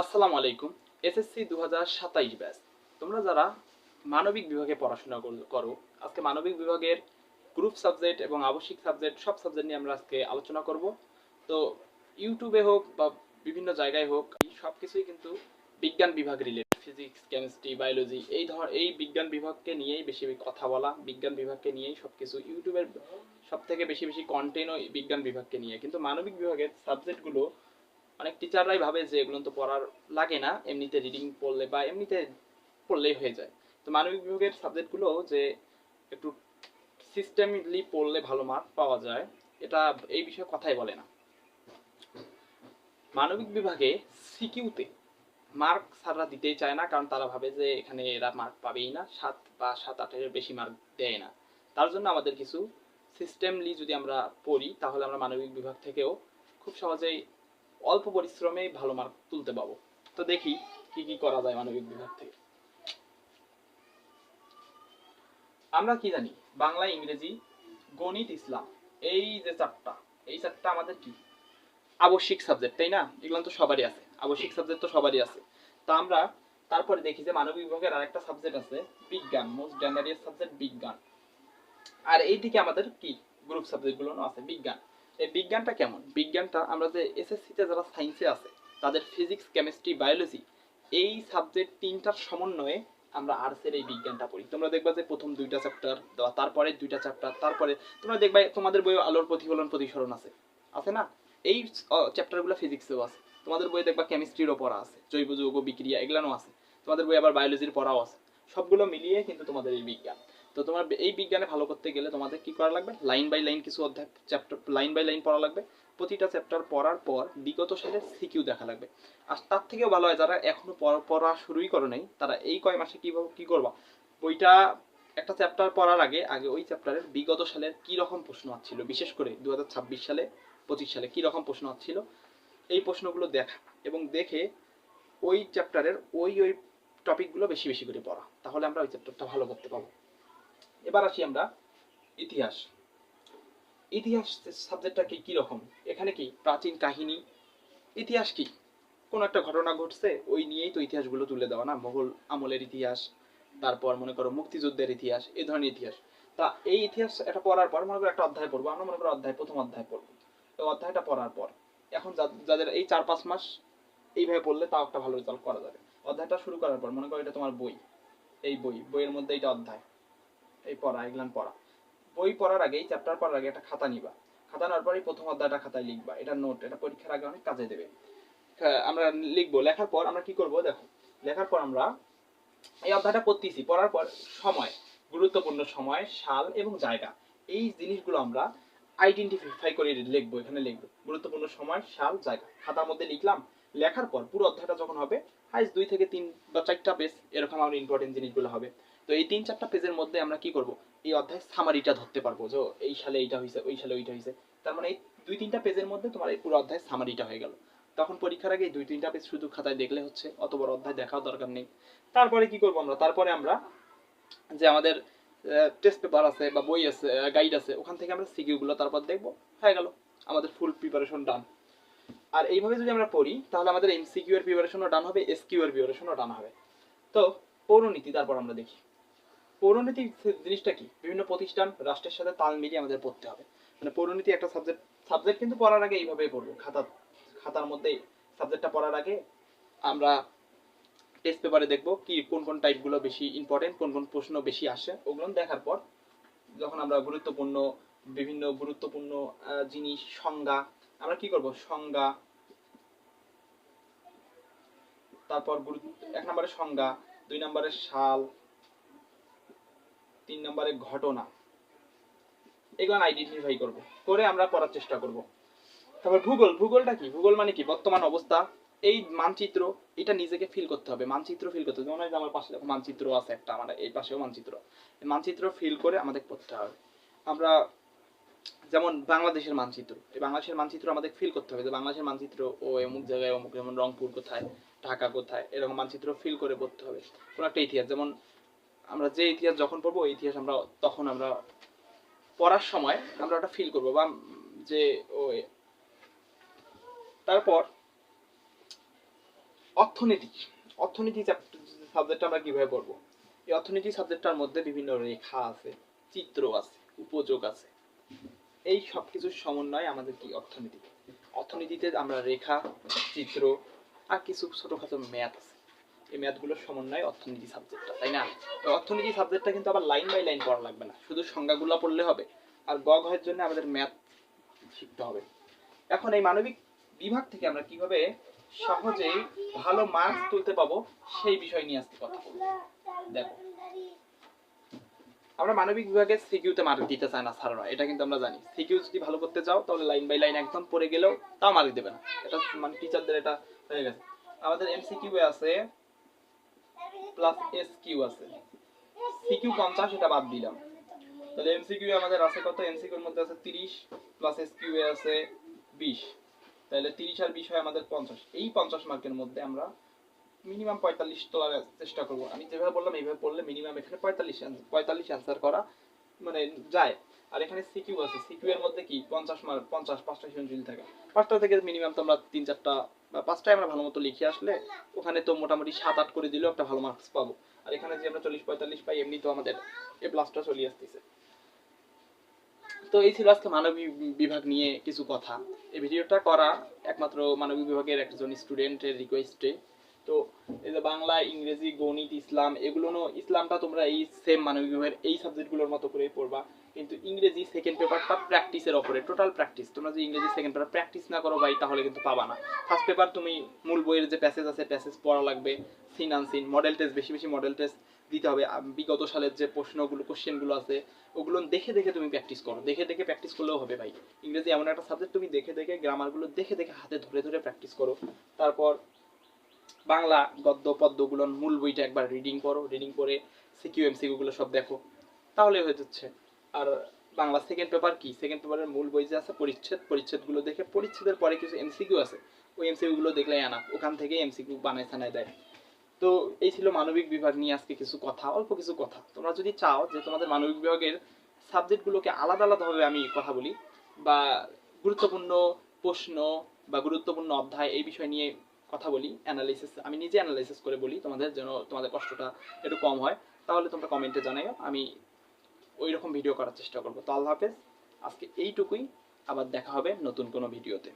আসসালামু আলাইকুম। SSC 2027 batch. তোমরা যারা মানবিক বিভাগে পড়াশোনা করো, আজকে মানবিক বিভাগের গ্রুপ সাবজেক্ট এবং আবশ্যিক সাবজেক্ট সব সাবজেক্ট নিয়ে আমরা আজকে আলোচনা করব। তো ইউটিউবে হোক বা বিভিন্ন জায়গায় হোক, সব কিছুই কিন্তু বিজ্ঞান বিভাগ রিলেটেড। ফিজিক্স, কেমিস্ট্রি, বায়োলজি এই বিজ্ঞান বিভাগকে নিয়েই বেশি কথা বলা, বিজ্ঞান বিভাগকে নিয়েই সবকিছু। ইউটিউবের সব থেকে বেশি কন্টেন্টও বিজ্ঞান বিভাগকে নিয়ে, কিন্তু মানবিক বিভাগের সাবজেক্টগুলো অনেক টিচাররাই ভাবে যে এগুলো তো পড়ার লাগে না, এমনিতে রিডিং পড়লে বা এমনিতে পড়লেই হয়ে যায়। তো মানবিক বিভাগের সাবজেক্টগুলো যে একটু সিস্টেমলি পড়লে ভালো মার্ক পাওয়া যায়, এটা এই বিষয়ে কথাই বলে না। মানবিক বিভাগে সিকিউতে মার্ক স্যাররা দিতেই চায় না, কারণ তারা ভাবে যে এখানে এরা মার্ক পাবেই না, 7 বা 7-8-এর বেশি মার্ক দেয় না। তার জন্য আমাদের কিছু সিস্টেমলি যদি আমরা পড়ি, তাহলে আমরা মানবিক বিভাগ থেকেও খুব সহজেই অল্প পরিশ্রমেই ভালো মার্ক তুলতে পাবো। তো দেখি কি কি করা যায় মানবিক বিভাগ থেকে। আমরা কি জানি, বাংলা, ইংরেজি, গণিত, ইসলাম, এই চারটা আমাদের কি আবশ্যিক সাবজেক্ট, তাই না? এগুলো তো সবারই আছে, আবশ্যিক সাবজেক্ট তো সবারই আছে। তা আমরা তারপরে দেখি যে মানবিক বিভাগের আরেকটা সাবজেক্ট আছে বিজ্ঞান, মোস্ট ডেঞ্জারিয়াস সাবজেক্ট বিজ্ঞান। আর এইদিকে আমাদের কি গ্রুপ সাবজেক্ট গুলো আছে বিজ্ঞান। এই বিজ্ঞানটা কেমন? বিজ্ঞানটা আমরা যে এসএসসি তে যারা সায়েন্সে আছে তাদের ফিজিক্স, কেমিস্ট্রি, বায়োলজি এই সাবজেক্ট তিনটার সমন্বয়ে আমরা আর্টসের এই বিজ্ঞানটা পড়ি। তোমরা দেখবা যে প্রথম 2টা চ্যাপ্টার, তারপরে 2টা চ্যাপ্টার, তারপরে তোমরা দেখবা তোমাদের বইয়ে আলোর প্রতিফলন প্রতিসরণ আছে, আছে না? এই চ্যাপ্টারগুলো ফিজিক্সেও আছে। তোমাদের বইয়ে দেখবা কেমিস্ট্রিরও পড়া আছে, জৈব যৌগ বিক্রিয়া এগুলানো আছে। তোমাদের বইয়ে আবার বায়োলজির পড়াও আছে। সবগুলো মিলিয়ে কিন্তু তোমাদের এই বিজ্ঞান। তো তোমার এই বিজ্ঞানে ভালো করতে গেলে তোমাদের কি করা লাগবে? লাইন বাই লাইন কিছু অধ্যায়, চ্যাপ্টার লাইন বাই লাইন পড়া লাগবে। প্রতিটা চ্যাপ্টার পড়ার পর বিগত সালের সিকিউ দেখা লাগবে। আর তার থেকেও ভালো হয় যারা এখনো পড়া শুরুই করো নাই, তারা এই কয় মাসে কি করবা, বইটা একটা চ্যাপ্টার পড়ার আগে আগে ওই চ্যাপ্টারের বিগত সালের কি রকম প্রশ্ন আসছিল, বিশেষ করে 2026 সালে 25 সালে কি রকম প্রশ্ন আসছিল, এই প্রশ্নগুলো দেখা এবং দেখে ওই চ্যাপ্টারের ওই টপিকগুলো বেশি বেশি করে পড়া, তাহলে আমরা ওই চ্যাপ্টারটা ভালো করতে পারবো। এবার আসি আমরা ইতিহাস। ইতিহাস সাবজেক্টটা কি রকম? এখানে কি প্রাচীন কাহিনী, ইতিহাস কি কোন একটা ঘটনা ঘটছে ওই নিয়েই তো ইতিহাসগুলো তুলে দেওয়া না, মোগল আমলের ইতিহাস, তারপর মনে করো মুক্তিযুদ্ধের ইতিহাস, এই ধরনের ইতিহাস। তা এই ইতিহাস এটা পড়ার পর মনে করো একটা অধ্যায় পড়বো, আমরা মনে করো প্রথম অধ্যায় পড়বো। তো অধ্যায়টা পড়ার পর এখন যাদের এই 4-5 মাস এইভাবে পড়লে তাও একটা ভালো রেজাল্ট করা যাবে। অধ্যায়টা শুরু করার পর মনে করো এটা তোমার বই, এই বইয়ের মধ্যে এটা অধ্যায়, এই পড়া এগুলান পড়া। বই পড়ার আগে, চ্যাপ্টার পড়ার আগে একটা খাতা নিবা। খাতা নেওয়ার পরে প্রথম অধ্যায়টা খাতায় লিখবা, এটা নোট, এটা পরীক্ষার আগে অনেক কাজে দেবে। আমরা লিখবো, লেখার পর আমরা কি করব দেখো, লেখার পর আমরা এই অধ্যায়টা পড়তেছি, পড়ার পর সময়, গুরুত্বপূর্ণ সময়, সাল এবং জায়গা, এই জিনিসগুলো আমরা আইডেন্টিফাই করে লিখবো। এখানে লিখবো গুরুত্বপূর্ণ সময়, সাল, জায়গা, খাতার মধ্যে লিখলাম। লেখার পর পুরো অধ্যায়টা যখন হবে, হাইস্ট 2 থেকে 3 বা 4টা পেজ এরকম আমার ইম্পর্টেন্ট জিনিসগুলো হবে। তো এই 3-4টা পেজের মধ্যে আমরা কি করব, এই অধ্যায় সামারিটা ধরতে পারবো যে এই সালে এইটা হয়েছে, ওই সালে ওইটা হয়েছে। তার মানে এই 2-3টা পেজের মধ্যে তোমার এই পুরো অধ্যায় সামারিটা হয়ে গেল। তখন পরীক্ষার আগে 2-3টা পেজ শুধু খাতায় দেখলে হচ্ছে, অত বড় অধ্যায় দেখাও দরকার নেই। তারপরে কি করব আমরা, তারপরে আমরা যে আমাদের টেস্ট পেপার আছে বা বই আছে, গাইড আছে, ওখান থেকে আমরা সিকিউ গুলো তারপর দেখবো, হয়ে গেল, আমাদের ফুল প্রিপারেশন ডান। আর এইভাবে যদি আমরা পড়ি তাহলে আমাদের এমসিকিউ এর প্রিপারেশনও ডান হবে, এসকিউ এর প্রিপারেশনও ডান হবে। তো পৌরনীতি তারপর আমরা দেখি। পৌরনীতি জিনিসটা কি? বিভিন্ন প্রতিষ্ঠান রাষ্ট্রের সাথে তাল মিলিয়ে আমাদের পড়তে হবে। মানে পৌরনীতি একটা সাবজেক্ট কিন্তু পড়ার আগে এইভাবেই পড়বো, খাতার মধ্যে সাবজেক্টটা পড়ার আগে আমরা টেস্ট পেপারে দেখবো কি কোন কোন টাইপগুলো বেশি ইম্পর্টেন্ট, কোন কোন প্রশ্ন বেশি আসে, ওগুলো দেখার পর যখন আমরা বিভিন্ন গুরুত্বপূর্ণ জিনিস, সংজ্ঞা, আমরা কি করব, সংজ্ঞা, তারপর 1 নম্বরে সংজ্ঞা, 2 নম্বরে সাল, 3 নম্বরে ঘটনা, এগুলো আইডেন্টিফাই করব, করে আমরা পড়ার চেষ্টা করব। তারপর ভূগোলটা কি? ভূগোল মানে কি? বর্তমান অবস্থা, এই মানচিত্র, এটা নিজেকে ফিল করতে হবে, মানচিত্র ফিল করতে হবে। যেমন আমার পাশে দেখো মানচিত্র আছে একটা, আমার এই পাশেও মানচিত্র, মানচিত্র ফিল করে আমাদের পড়তে হবে। আমরা যেমন বাংলাদেশের মানচিত্র, এই বাংলাদেশের মানচিত্র আমাদের ফিল করতে হবে যে বাংলাদেশের মানচিত্র ও অমুক জায়গায় অমুক, যেমন রংপুর কোথায়, ঢাকা কোথায়, এরকম মানচিত্র ফিল করে পড়তে হবে। কোন একটা ইতিহাস, যেমন আমরা যে ইতিহাস যখন পড়বো ওই ইতিহাস আমরা তখন আমরা পড়ার সময় আমরা ওটা ফিল করবো, বা যে তারপর অর্থনীতি, অর্থনীতি সাবজেক্টটা আমরা কিভাবে পড়বো? এই অর্থনীতি সাবজেক্টটার মধ্যে বিভিন্ন রেখা আছে, চিত্র আছে, উপযোগ আছে, এই সব কিছুর সমন্বয় আমাদের কি অর্থনীতি। অর্থনীতিতে আমরা রেখা, চিত্র আর কিছু ছোটখাটো ম্যাথ আছে, এই ম্যাথগুলোর সমন্বয় অর্থনীতি সাবজেক্টটা, তাই না? তো অর্থনীতি সাবজেক্টটা কিন্তু আবার লাইন বাই লাইন পড়া লাগবে না, শুধু সংজ্ঞাগুলো পড়লে হবে। আর গ ঘয়ের জন্য আমাদের ম্যাথ শিখতে হবে। এখন এই মানবিক বিভাগ থেকে আমরা কিভাবে সহজেই ভালো মার্কস তুলতে পাবো সেই বিষয় নিয়ে আজকে কথা বলবো। দেখো, আমরা মানবিক বিভাগের সিকিউতে মার্ক দিতে চাই না স্যাররা, এটা কিন্তু আমরা জানি। সিকিউ যদি ভালো করতে চাও তাহলে লাইন বাই লাইন একদম পড়ে গেলেও তাও মার্ক দেবে না, এটা মানে টিচারদের এটা হয়ে গেছে। আমাদের এমসিকিউ আছে প্লাস এসকিউ আছে, সিকিউ 50 এটা বাদ দিলাম, তাহলে এমসিকিউ আমাদের আছে কত? এমসিকিউ এর মধ্যে আছে 30 প্লাস এসকিউ এ আছে 20, তাহলে 30 আর 20 হয় আমাদের 50। এই 50 মার্কের মধ্যে আমরা মিনিমাম 45 তোলার চেষ্টা করব। আমি যেভাবে বললাম এইভাবে পড়লে মিনিমাম এখানে 45 অ্যান্সার করা মানে যায়। আর এখানে সিকিউ আছে, সিকিউ এর মধ্যে কি 50 মার্ক, 50 5টা সৃজনশীল থাকে, 5টা থেকে মিনিমাম তোমরা 3-4টা বা 5টায় আমরা ভালো মতো লিখে আসলে ওখানে তো মোটামুটি 7-8 করে দিলেও একটা ভালো মার্কস পাবো। আর এখানে যে আমরা 40-45 পাই এমনি তো আমাদের এ প্লাসটা চলে আসতেছে। তো এই ছিল আজকে মানবিক বিভাগ নিয়ে কিছু কথা। এই ভিডিওটা করা একমাত্র মানবিক বিভাগের একজন স্টুডেন্টের রিকোয়েস্টে। তো এই যে বাংলা, ইংরেজি, গণিত, ইসলাম, এগুলো ইসলামটা তোমরা এই সেম মানবিক বিভাগের এই সাবজেক্টগুলোর মতো করেই পড়বা, কিন্তু ইংরেজি সেকেন্ড পেপারটা প্র্যাকটিসের উপরে, টোটাল প্র্যাকটিস। তোমরা যদি ইংরেজি সেকেন্ড পেপার প্র্যাকটিস না করো ভাই তাহলে কিন্তু পাবা না। ফার্স্ট পেপার তুমি মূল বইয়ের যে প্যাসেজ আছে প্যাসেজ পড়া লাগবে, সিন আনসিন, মডেল টেস্ট, বেশি বেশি মডেল টেস্ট দিতে হবে। বিগত সালের যে প্রশ্নগুলো, কোশ্চেনগুলো আছে ওগুলো দেখে দেখে তুমি প্র্যাকটিস করো, দেখে দেখে প্র্যাকটিস করলেও হবে ভাই। ইংরেজি এমন একটা সাবজেক্ট, তুমি দেখে দেখে গ্রামারগুলো দেখে দেখে হাতে ধরে ধরে প্র্যাকটিস করো। তারপর বাংলা গদ্য পদ্যগুলো মূল বইটা একবার রিডিং করো, রিডিং করে সিকিউ এমসিকিউ গুলো সব দেখো, তাহলে হয়ে যাচ্ছে। আর বাংলা সেকেন্ড পেপার কি, সেকেন্ড পেপারের মূল বই যে আছে পরিচ্ছেদ, পরিচ্ছেদগুলো দেখে, পরিচ্ছেদের পরে কিছু এমসিকিউ আছে, ওই এমসিকিউ গুলো দেখলেই আনা, ওখান থেকে এমসিকিউ বানায় ছানায় দেয়। তো এই ছিল মানবিক বিভাগ নিয়ে আজকে কিছু কথা, অল্প কিছু কথা। তোমরা যদি চাও যে তোমাদের মানবিক বিভাগের সাবজেক্টগুলোকে আলাদা আলাদাভাবে আমি কথা বলি, বা গুরুত্বপূর্ণ প্রশ্ন বা গুরুত্বপূর্ণ অধ্যায় এই বিষয় নিয়ে কথা বলি, অ্যানালাইসিস আমি নিজে অ্যানালাইসিস করে বলি তোমাদের, যেন তোমাদের কষ্টটা একটু কম হয়, তাহলে তোমরা কমেন্টে জানাও, আমি ওই রকম ভিডিও করার চেষ্টা করবো। তো আল্লাহ হাফেজ, আজকে এইটুকুই, আবার দেখা হবে নতুন কোনো ভিডিওতে।